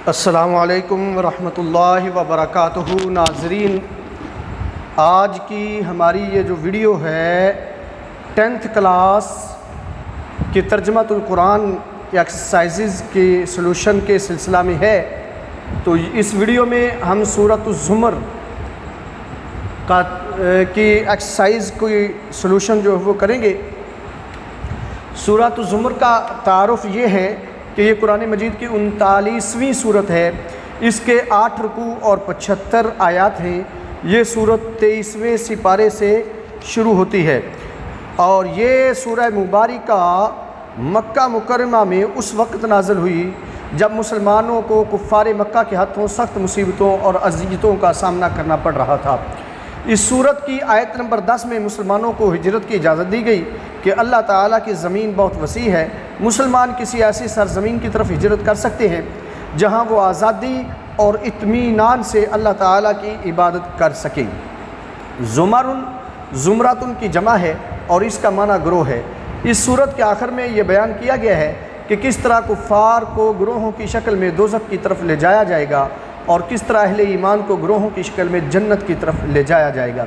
السلام علیکم ورحمۃ اللہ وبرکاتہ۔ ناظرین، آج کی ہماری یہ جو ویڈیو ہے 10th کلاس کی ترجمۃ القرآن کے ایکسرسائزز کے سلوشن کے سلسلہ میں ہے۔ تو اس ویڈیو میں ہم سورۃ الزمر کی ایکسرسائز کوئی سلوشن جو ہے وہ کریں گے۔ سورۃ الزمر کا تعارف یہ ہے کہ یہ قرآن مجید کی 39ویں صورت ہے۔ اس کے 8 رکوع اور 75 آیات ہیں۔ یہ صورت 23ویں سپارے سے شروع ہوتی ہے اور یہ سورہ مبارکہ مکہ مکرمہ میں اس وقت نازل ہوئی جب مسلمانوں کو کفار مکہ کے ہاتھوں سخت مصیبتوں اور اذیتوں کا سامنا کرنا پڑ رہا تھا۔ اس صورت کی آیت نمبر 10 میں مسلمانوں کو ہجرت کی اجازت دی گئی کہ اللہ تعالیٰ کی زمین بہت وسیع ہے، مسلمان کسی ایسی سرزمین کی طرف ہجرت کر سکتے ہیں جہاں وہ آزادی اور اطمینان سے اللہ تعالیٰ کی عبادت کر سکیں۔ زمراتن کی جمع ہے اور اس کا معنی گروہ ہے۔ اس صورت کے آخر میں یہ بیان کیا گیا ہے کہ کس طرح کفار کو گروہوں کی شکل میں دوزخ کی طرف لے جایا جائے گا اور کس طرح اہل ایمان کو گروہوں کی شکل میں جنت کی طرف لے جایا جائے گا۔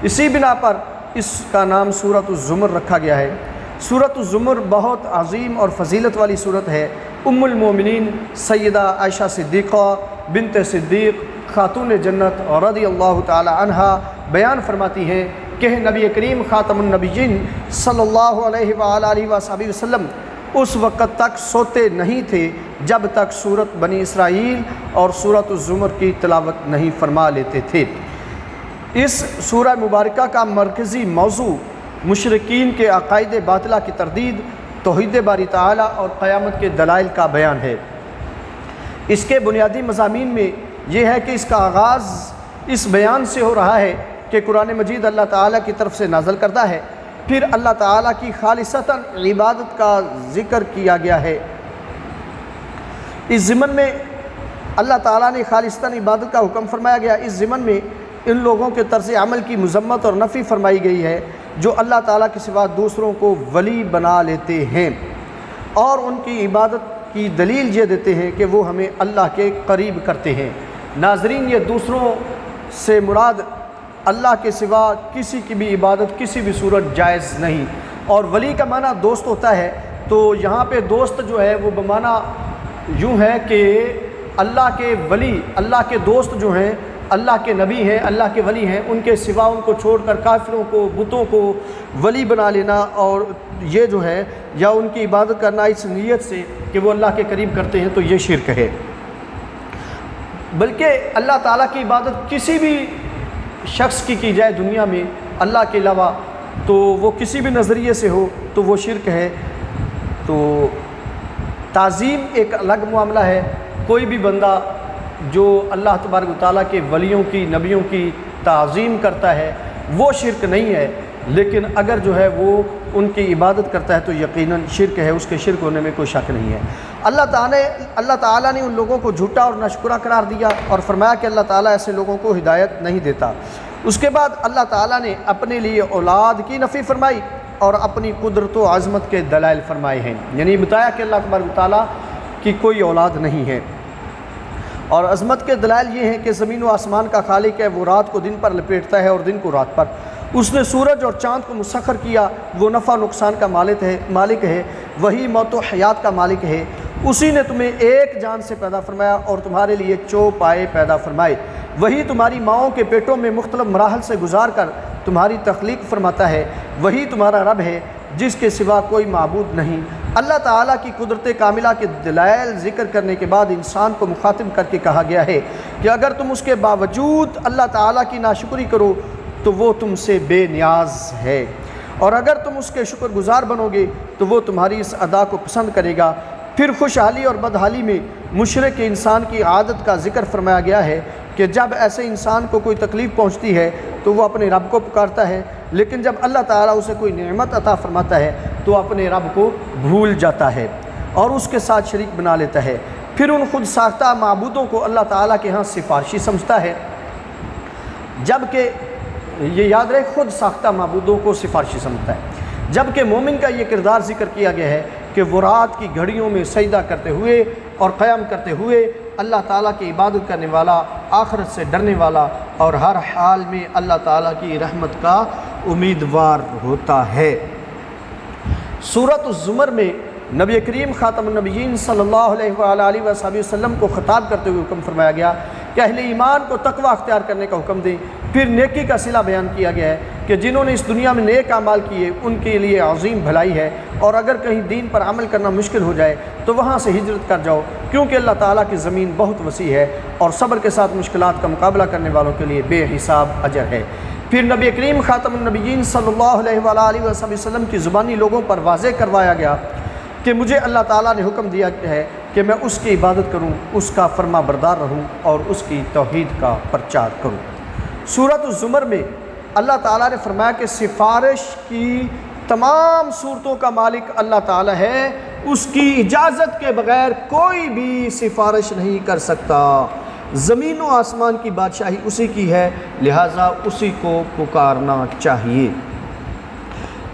اسی بنا پر اس کا نام سورۃ الزمر رکھا گیا ہے۔ سورۃ الزمر بہت عظیم اور فضیلت والی صورت ہے۔ ام المومنین سیدہ عائشہ صدیقہ بنت صدیق خاتون جنت رضی اللہ تعالی عنہا بیان فرماتی ہیں کہ نبی کریم خاتم النبیین صلی اللہ علیہ وآلہ وصحبہ وسلم اس وقت تک سوتے نہیں تھے جب تک سورۃ بنی اسرائیل اور سورۃ الزمر کی تلاوت نہیں فرما لیتے تھے۔ اس سورہ مبارکہ کا مرکزی موضوع مشرکین کے عقائد باطلہ کی تردید، توحید باری تعالیٰ اور قیامت کے دلائل کا بیان ہے۔ اس کے بنیادی مضامین میں یہ ہے کہ اس کا آغاز اس بیان سے ہو رہا ہے کہ قرآن مجید اللہ تعالیٰ کی طرف سے نازل کردہ ہے، پھر اللہ تعالیٰ کی خالصتاً عبادت کا ذکر کیا گیا ہے۔ اس ضمن میں اللہ تعالیٰ نے خالصتاً عبادت کا حکم فرمایا گیا۔ اس ضمن میں ان لوگوں کے طرز عمل کی مذمت اور نفی فرمائی گئی ہے جو اللہ تعالیٰ کے سوا دوسروں کو ولی بنا لیتے ہیں اور ان کی عبادت کی دلیل یہ دیتے ہیں کہ وہ ہمیں اللہ کے قریب کرتے ہیں۔ ناظرین، یہ دوسروں سے مراد اللہ کے سوا کسی کی بھی عبادت کسی بھی صورت جائز نہیں، اور ولی کا معنی دوست ہوتا ہے۔ تو یہاں پہ دوست جو ہے وہ بمعنی یوں ہے کہ اللہ کے ولی، اللہ کے دوست جو ہیں اللہ کے نبی ہیں، اللہ کے ولی ہیں، ان کے سوا ان کو چھوڑ کر کافروں کو، بتوں کو ولی بنا لینا اور یہ جو ہے یا ان کی عبادت کرنا اس نیت سے کہ وہ اللہ کے قریب کرتے ہیں، تو یہ شرک ہے۔ بلکہ اللہ تعالیٰ کی عبادت کسی بھی شخص کی جائے دنیا میں اللہ کے علاوہ، تو وہ کسی بھی نظریے سے ہو تو وہ شرک ہے۔ تو تعظیم ایک الگ معاملہ ہے۔ کوئی بھی بندہ جو اللہ تبارک و تعالیٰ کے ولیوں کی، نبیوں کی تعظیم کرتا ہے وہ شرک نہیں ہے، لیکن اگر جو ہے وہ ان کی عبادت کرتا ہے تو یقیناً شرک ہے، اس کے شرک ہونے میں کوئی شک نہیں ہے۔ اللہ تعالیٰ نے ان لوگوں کو جھوٹا اور ناشکرا قرار دیا اور فرمایا کہ اللہ تعالیٰ ایسے لوگوں کو ہدایت نہیں دیتا۔ اس کے بعد اللہ تعالیٰ نے اپنے لیے اولاد کی نفی فرمائی اور اپنی قدرت و عظمت کے دلائل فرمائے ہیں، یعنی بتایا کہ اللہ تبارک و تعالیٰ کی کوئی اولاد نہیں ہے۔ اور عظمت کے دلائل یہ ہیں کہ زمین و آسمان کا خالق ہے، وہ رات کو دن پر لپیٹتا ہے اور دن کو رات پر۔ اس نے سورج اور چاند کو مسخر کیا، وہ نفع نقصان کا مالک ہے، وہی موت و حیات کا مالک ہے۔ اسی نے تمہیں ایک جان سے پیدا فرمایا اور تمہارے لیے چوپائے پیدا فرمائے، وہی تمہاری ماؤں کے پیٹوں میں مختلف مراحل سے گزار کر تمہاری تخلیق فرماتا ہے، وہی تمہارا رب ہے جس کے سوا کوئی معبود نہیں۔ اللہ تعالیٰ کی قدرت کاملہ کے دلائل ذکر کرنے کے بعد انسان کو مخاطب کر کے کہا گیا ہے کہ اگر تم اس کے باوجود اللہ تعالیٰ کی ناشکری کرو تو وہ تم سے بے نیاز ہے، اور اگر تم اس کے شکر گزار بنو گے تو وہ تمہاری اس ادا کو پسند کرے گا۔ پھر خوشحالی اور بدحالی میں مشرک انسان کی عادت کا ذکر فرمایا گیا ہے کہ جب ایسے انسان کو کوئی تکلیف پہنچتی ہے تو وہ اپنے رب کو پکارتا ہے، لیکن جب اللہ تعالیٰ اسے کوئی نعمت عطا فرماتا ہے تو اپنے رب کو بھول جاتا ہے اور اس کے ساتھ شریک بنا لیتا ہے۔ پھر ان خود ساختہ معبودوں کو اللہ تعالیٰ کے ہاں سفارشی سمجھتا ہے، جبکہ یہ یاد رہے خود ساختہ معبودوں کو سفارشی سمجھتا ہے، جبکہ مومن کا یہ کردار ذکر کیا گیا ہے کہ وہ رات کی گھڑیوں میں سجدہ کرتے ہوئے اور قیام کرتے ہوئے اللہ تعالیٰ کی عبادت کرنے والا، آخرت سے ڈرنے والا اور ہر حال میں اللہ تعالیٰ کی رحمت کا امیدوار ہوتا ہے۔ سورۃ الزمر میں نبی کریم خاتم النبیین صلی اللہ علیہ وآلہ وسلم کو خطاب کرتے ہوئے حکم فرمایا گیا کہ اہل ایمان کو تقوی اختیار کرنے کا حکم دیں۔ پھر نیکی کا صلہ بیان کیا گیا ہے کہ جنہوں نے اس دنیا میں نیک اعمال کیے ان کے لیے عظیم بھلائی ہے، اور اگر کہیں دین پر عمل کرنا مشکل ہو جائے تو وہاں سے ہجرت کر جاؤ، کیونکہ اللہ تعالیٰ کی زمین بہت وسیع ہے اور صبر کے ساتھ مشکلات کا مقابلہ کرنے والوں کے لیے بے حساب اجر ہے۔ پھر نبی کریم خاتم النبیین صلی اللہ علیہ وآلہ وسلم کی زبانی لوگوں پر واضح کروایا گیا کہ مجھے اللہ تعالیٰ نے حکم دیا ہے کہ میں اس کی عبادت کروں، اس کا فرما بردار رہوں اور اس کی توحید کا پرچار کروں۔ سورۃ الزمر میں اللہ تعالیٰ نے فرمایا کہ سفارش کی تمام صورتوں کا مالک اللہ تعالیٰ ہے، اس کی اجازت کے بغیر کوئی بھی سفارش نہیں کر سکتا۔ زمین و آسمان کی بادشاہی اسی کی ہے، لہٰذا اسی کو پکارنا چاہیے۔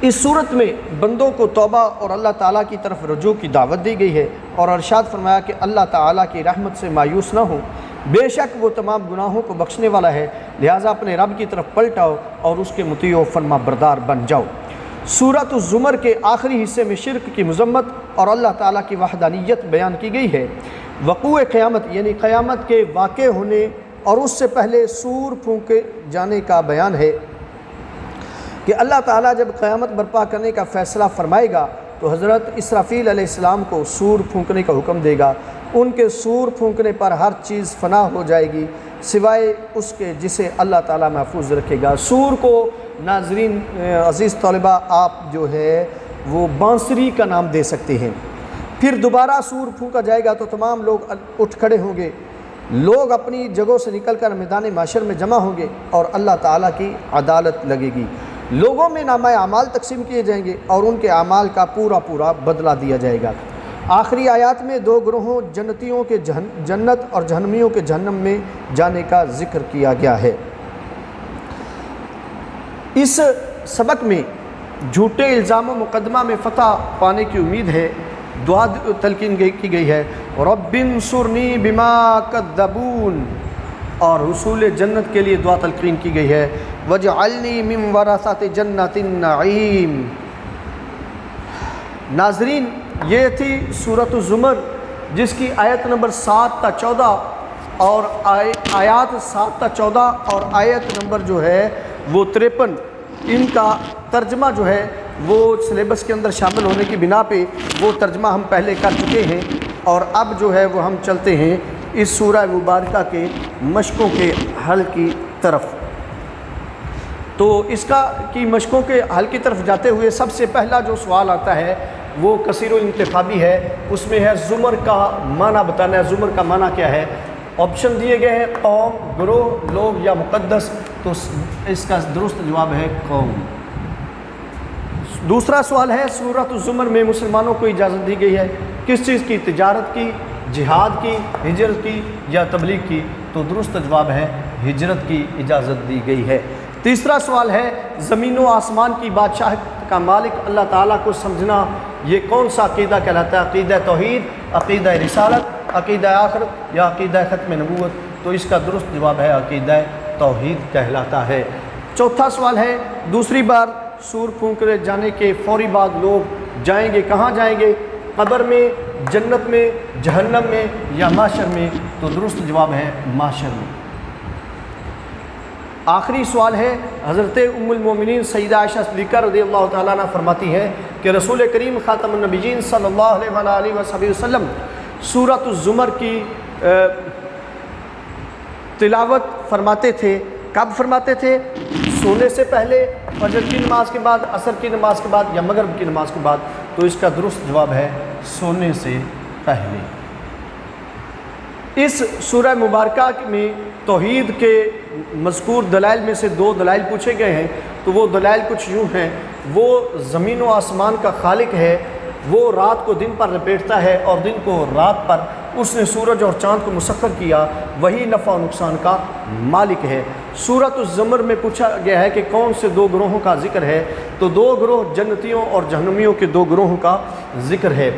اس صورت میں بندوں کو توبہ اور اللہ تعالیٰ کی طرف رجوع کی دعوت دی گئی ہے، اور ارشاد فرمایا کہ اللہ تعالیٰ کی رحمت سے مایوس نہ ہو، بے شک وہ تمام گناہوں کو بخشنے والا ہے، لہٰذا اپنے رب کی طرف پلٹ آؤ اور اس کے مطیع و فرما بردار بن جاؤ۔ سورۃ الزمر کے آخری حصے میں شرک کی مذمت اور اللہ تعالیٰ کی وحدانیت بیان کی گئی ہے۔ وقوع قیامت یعنی قیامت کے واقع ہونے اور اس سے پہلے سور پھونکے جانے کا بیان ہے کہ اللہ تعالیٰ جب قیامت برپا کرنے کا فیصلہ فرمائے گا تو حضرت اسرافیل علیہ السلام کو سور پھونکنے کا حکم دے گا۔ ان کے سور پھونکنے پر ہر چیز فنا ہو جائے گی سوائے اس کے جسے اللہ تعالیٰ محفوظ رکھے گا۔ سور کو ناظرین عزیز طالبہ آپ جو ہے وہ بانسری کا نام دے سکتے ہیں۔ پھر دوبارہ سور پھونکا جائے گا تو تمام لوگ اٹھ کھڑے ہوں گے، لوگ اپنی جگہوں سے نکل کر میدان معاشر میں جمع ہوں گے اور اللہ تعالیٰ کی عدالت لگے گی۔ لوگوں میں نامہ اعمال تقسیم کیے جائیں گے اور ان کے اعمال کا پورا بدلہ دیا جائے گا۔ آخری آیات میں دو گروہوں جنتیوں کے جنت اور جہنمیوں کے جہنم میں جانے کا ذکر کیا گیا ہے۔ اس سبق میں جھوٹے الزام و مقدمہ میں فتح پانے کی امید ہے۔ دعا تلقین کی گئی ہے رب انصرنی بما کذبون، اور حصول جنت کے لیے دعا تلقین کی گئی ہے وجعلنی من ورثۃ جنت النعیم۔ ناظرین یہ تھی سورۃ الزمر جس کی آیت نمبر 7 تا 14 اور آیات 7 تا 14 اور آیت نمبر جو ہے وہ 53، ان کا ترجمہ جو ہے وہ سلیبس کے اندر شامل ہونے کی بنا پہ وہ ترجمہ ہم پہلے کر چکے ہیں، اور اب جو ہے وہ ہم چلتے ہیں اس سورہ مبارکہ کے مشقوں کے حل کی طرف۔ تو اس کی مشقوں کے حل کی طرف جاتے ہوئے سب سے پہلا جو سوال آتا ہے وہ کثیر الانتخابی ہے، اس میں ہے زمر کا معنی بتانا ہے۔ زمر کا معنی کیا ہے؟ آپشن دیے گئے ہیں قوم، گروہ، لوگ یا مقدس، تو اس کا درست جواب ہے قوم۔ دوسرا سوال ہے سورۃ الزمر میں مسلمانوں کو اجازت دی گئی ہے کس چیز کی؟ تجارت کی، جہاد کی، ہجرت کی یا تبلیغ کی؟ تو درست جواب ہے ہجرت کی اجازت دی گئی ہے۔ تیسرا سوال ہے زمین و آسمان کی بادشاہت کا مالک اللہ تعالیٰ کو سمجھنا یہ کون سا عقیدہ کہلاتا ہے؟ عقیدہ توحید، عقیدہ رسالت، عقیدہ آخرت یا عقیدہ ختم نبوت؟ تو اس کا درست جواب ہے عقیدہ توحید کہلاتا ہے۔ چوتھا سوال ہے دوسری بار سور پھونکے جانے کے فوری بعد لوگ جائیں گے کہاں جائیں گے؟ قبر میں، جنت میں، جہنم میں یا معاشر میں؟ تو درست جواب ہے معاشر میں۔ آخری سوال ہے حضرت ام المومنین سیدہ عائشہ صدیقہ رضی اللہ تعالیٰ عنہ فرماتی ہے کہ رسول کریم خاتم النبیین صلی اللہ علیہ وسلم سورۃ الزمر کی تلاوت فرماتے تھے۔ کب فرماتے تھے؟ سونے سے پہلے، فجر کی نماز کے بعد، عصر کی نماز کے بعد یا مغرب کی نماز کے بعد؟ تو اس کا درست جواب ہے سونے سے پہلے۔ اس سورہ مبارکہ میں توحید کے مذکور دلائل میں سے 2 دلائل پوچھے گئے ہیں، تو وہ دلائل کچھ یوں ہیں۔ وہ زمین و آسمان کا خالق ہے، وہ رات کو دن پر لپیٹتا ہے اور دن کو رات پر، اس نے سورج اور چاند کو مسخر کیا، وہی نفع و نقصان کا مالک ہے۔ سورۃ الزمر میں پوچھا گیا ہے کہ کون سے 2 گروہوں کا ذکر ہے؟ تو 2 گروہ جنتیوں اور جہنمیوں کے 2 گروہوں کا ذکر ہے۔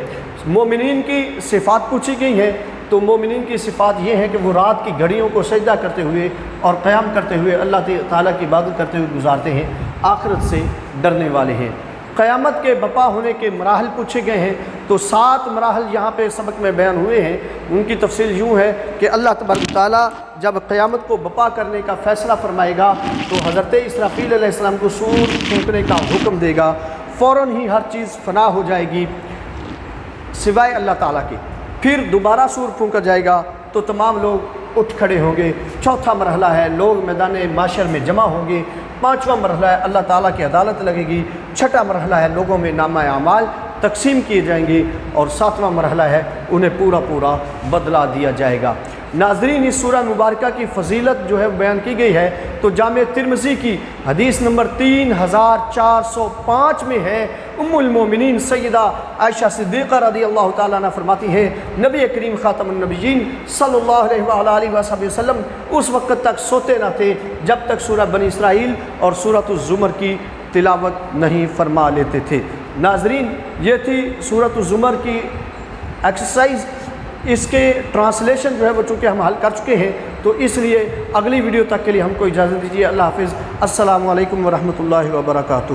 مومنین کی صفات پوچھی گئی ہیں، تو مومنین کی صفات یہ ہے کہ وہ رات کی گھڑیوں کو سجدہ کرتے ہوئے اور قیام کرتے ہوئے اللہ تعالیٰ کی عبادت کرتے ہوئے گزارتے ہیں، آخرت سے ڈرنے والے ہیں۔ قیامت کے بپا ہونے کے مراحل پوچھے گئے ہیں، تو 7 مراحل یہاں پہ سبق میں بیان ہوئے ہیں۔ ان کی تفصیل یوں ہے کہ اللہ تبارک و تعالیٰ جب قیامت کو بپا کرنے کا فیصلہ فرمائے گا تو حضرت اسرافیل علیہ السلام کو سور پھونکنے کا حکم دے گا، فوراً ہی ہر چیز فنا ہو جائے گی سوائے اللہ تعالیٰ کے۔ پھر دوبارہ سور پھونکا جائے گا تو تمام لوگ اٹھ کھڑے ہوں گے۔ چوتھا مرحلہ ہے لوگ میدان معاشر میں جمع ہوں گے۔ پانچواں مرحلہ ہے اللہ تعالیٰ کی عدالت لگے گی۔ چھٹا مرحلہ ہے لوگوں میں نامہ اعمال تقسیم کیے جائیں گے، اور 7واں مرحلہ ہے انہیں پورا بدلہ دیا جائے گا۔ ناظرین، اس سورہ مبارکہ کی فضیلت جو ہے بیان کی گئی ہے تو جامع ترمذی کی حدیث نمبر 3405 میں ہے۔ ام المومنین سیدہ عائشہ صدیقہ رضی اللہ تعالیٰ عنہ فرماتی ہیں نبی کریم خاتم النبیین صلی اللہ علیہ وآلہ وسلم اس وقت تک سوتے نہ تھے جب تک سورہ بنی اسرائیل اور سورۃ الزمر کی تلاوت نہیں فرما لیتے تھے۔ ناظرین، یہ تھی سورۃ الزمر کی ایکسرسائز۔ اس کے ٹرانسلیشن جو ہے وہ چونکہ ہم حل کر چکے ہیں، تو اس لیے اگلی ویڈیو تک کے لیے ہم کو اجازت دیجیے۔ اللہ حافظ۔ السلام علیکم ورحمۃ اللہ وبرکاتہ۔